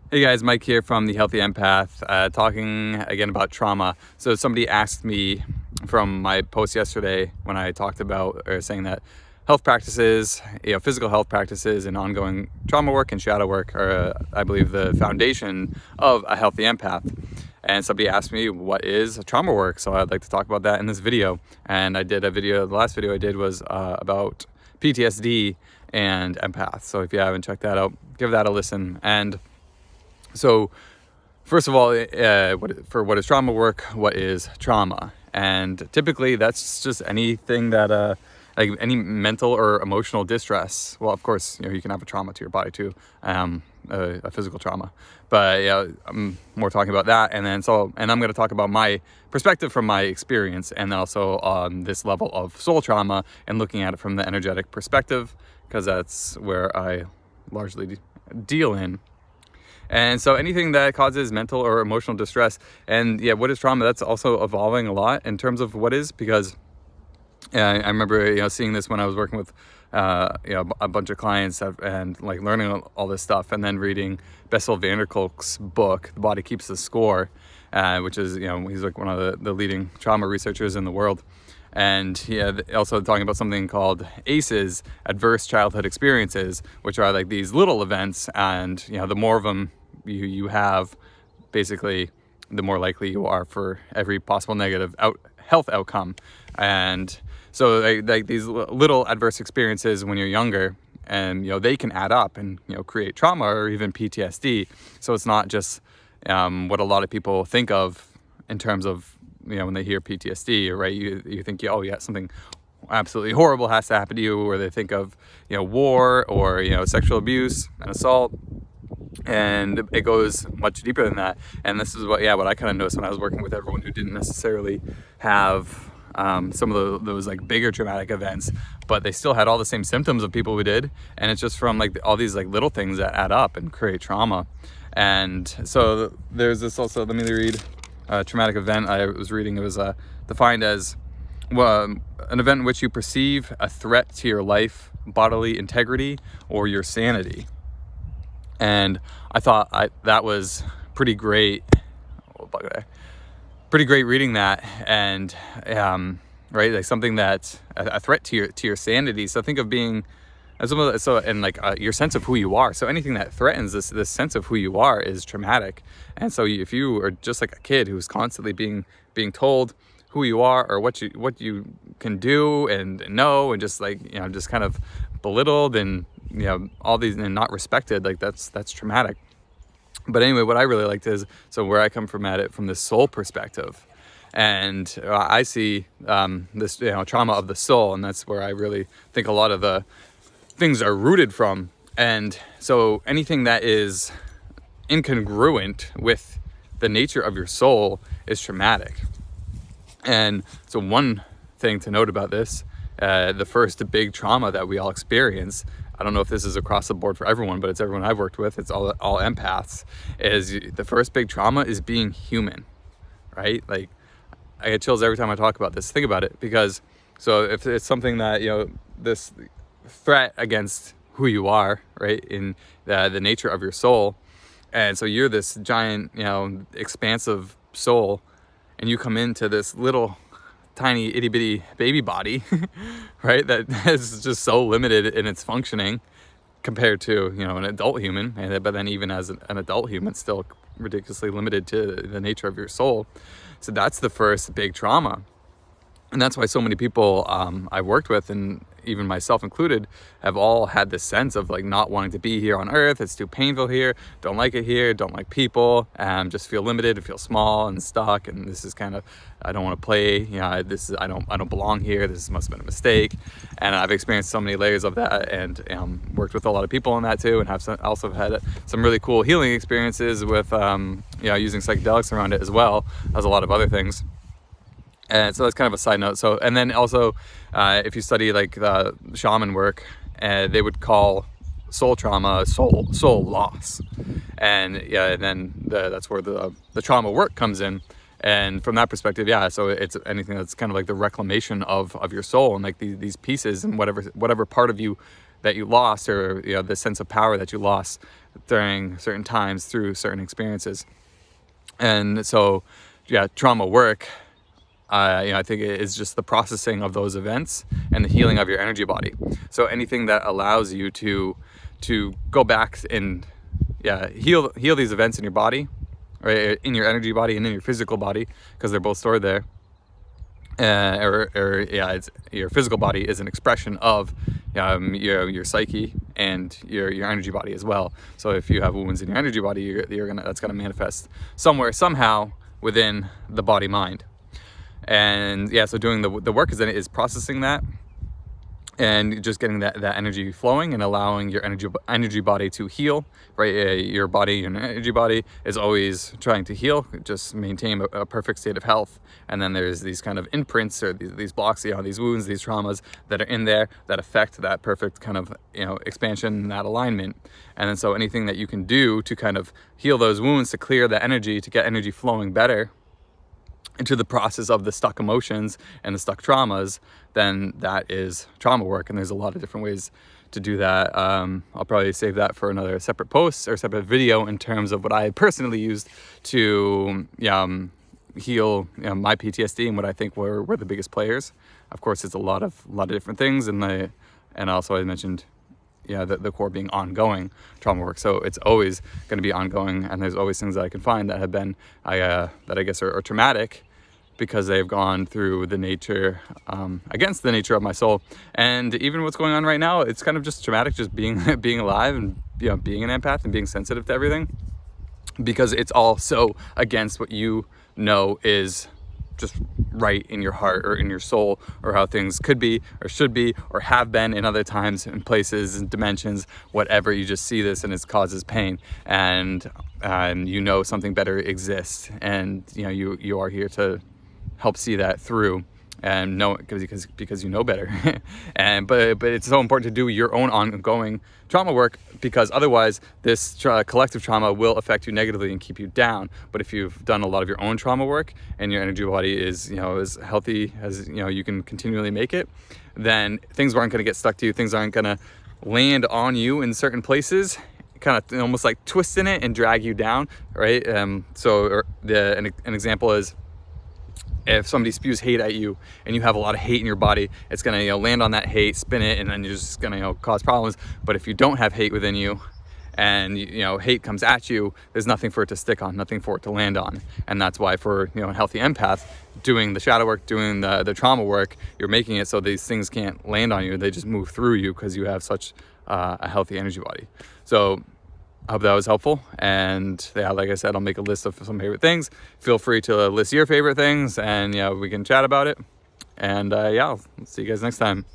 Hey guys, Mike here from The Healthy Empath, talking again about trauma. So somebody asked me from my post yesterday when I talked about or saying that health practices, physical health practices and ongoing trauma work and shadow work are, I believe, the foundation of a healthy empath. And somebody asked me, what is trauma work? So I'd like to talk about that in this video. And I did a video, the last video I did was about PTSD and empaths. So if you haven't checked that out, give that a listen. And so, first of all, what is trauma work? What is trauma? And typically, that's just anything that, like any mental or emotional distress. Well, of course, you can have a trauma to your body too, a physical trauma. But yeah, I'm more talking about that. And I'm going to talk about my perspective from my experience, and also on this level of soul trauma and looking at it from the energetic perspective, because that's where I largely deal in. And so anything that causes mental or emotional distress, and what is trauma? That's also evolving a lot in terms of what is, because I remember, seeing this when I was working with, a bunch of clients and like learning all this stuff, and then reading Bessel van der Kolk's book, The Body Keeps the Score, which is, he's like one of the leading trauma researchers in the world. And also talking about something called ACEs, adverse childhood experiences, which are like these little events, and the more of them you have, basically, the more likely you are for every possible negative health outcome. And so like these little adverse experiences when you're younger, and they can add up and create trauma or even PTSD. So it's not just what a lot of people think of in terms of when they hear PTSD, right? You think, oh yeah, something absolutely horrible has to happen to you, or they think of war or sexual abuse and assault, and it goes much deeper than that. And this is what I kind of noticed when I was working with everyone who didn't necessarily have some of those like bigger traumatic events, but they still had all the same symptoms of people who did, and it's just from like all these like little things that add up and create trauma. And so there's this also, let me read a traumatic event I was reading. It was defined as an event in which you perceive a threat to your life, bodily integrity, or your sanity. And I thought that was pretty great reading that. And right, like something that's a threat to your sanity. So think of being your sense of who you are. So anything that threatens this sense of who you are is traumatic. And so if you are just like a kid who's constantly being told who you are or what you can do and know, and just like just kind of belittled and all these, and not respected, like that's traumatic. But anyway, what I really liked is, so where I come from at it from the soul perspective, and I see this trauma of the soul, and that's where I really think a lot of the things are rooted from. And so anything that is incongruent with the nature of your soul is traumatic. And so one thing to note about this, the first big trauma that we all experience, I don't know if this is across the board for everyone, but it's everyone I've worked with, it's all empaths, is the first big trauma is being human, right? Like, I get chills every time I talk about this. Think about it, because so if it's something that, this threat against who you are, right, in the nature of your soul, and so you're this giant, expansive soul, and you come into this little tiny itty bitty baby body, right, that is just so limited in its functioning compared to an adult human, but then even as an adult human, still ridiculously limited to the nature of your soul. So that's the first big trauma. And that's why so many people I've worked with, and even myself included, have all had this sense of like not wanting to be here on earth. It's too painful here, don't like it here, don't like people, just feel limited, feel small and stuck, and this is kind of, I don't want to play, this is, I don't belong here, this must have been a mistake. And I've experienced so many layers of that, and worked with a lot of people on that too, and have also had some really cool healing experiences with using psychedelics around it, as well as a lot of other things. And so that's kind of a side note. So, and then also, if you study like the shaman work, they would call soul trauma soul loss, and then that's where the trauma work comes in. And from that perspective, so it's anything that's kind of like the reclamation of your soul, and like these pieces, and whatever part of you that you lost, or the sense of power that you lost during certain times through certain experiences. And so trauma work, I think it is just the processing of those events and the healing of your energy body. So anything that allows you to go back and heal these events in your body, right, in your energy body and in your physical body, because they're both stored there. It's, your physical body is an expression of your psyche and your energy body as well. So if you have wounds in your energy body, that's gonna manifest somewhere, somehow within the body mind. And so doing the work is processing that, and just getting that energy flowing and allowing your energy body to heal, right? Your body, your energy body is always trying to heal, just maintain a perfect state of health. And then there's these kind of imprints, or these blocks, these wounds, these traumas that are in there that affect that perfect kind of expansion, that alignment. And then so anything that you can do to kind of heal those wounds, to clear the energy, to get energy flowing better into the process of the stuck emotions and the stuck traumas, then that is trauma work. And there's a lot of different ways to do that. I'll probably save that for another separate post or separate video in terms of what I personally used to heal my PTSD and what I think were the biggest players. Of course, it's a lot of different things, and also I mentioned the core being ongoing trauma work. So it's always going to be ongoing, and there's always things that I can find that have been that I guess are traumatic, because they've gone through the nature against the nature of my soul. And even what's going on right now, it's kind of just traumatic, just being alive and being an empath and being sensitive to everything, because it's all so against what you know is just right in your heart or in your soul, or how things could be or should be or have been in other times and places and dimensions, whatever. You just see this and it causes pain, and something better exists, and you are here to help see that through and know, because you know better. But it's so important to do your own ongoing trauma work, because otherwise this collective trauma will affect you negatively and keep you down. But if you've done a lot of your own trauma work and your energy body is as healthy as you can continually make it, then things aren't going to get stuck to you. Things aren't going to land on you in certain places, kind of almost like twist in it and drag you down, right? An example is, if somebody spews hate at you and you have a lot of hate in your body, it's gonna land on that hate, spin it, and then you're just gonna cause problems. But if you don't have hate within you, and hate comes at you, there's nothing for it to stick on, nothing for it to land on. And that's why for a healthy empath, doing the shadow work, doing the trauma work, you're making it so these things can't land on you. They just move through you because you have such a healthy energy body. So I hope that was helpful. And like I said, I'll make a list of some favorite things. Feel free to list your favorite things, and we can chat about it. And I'll see you guys next time.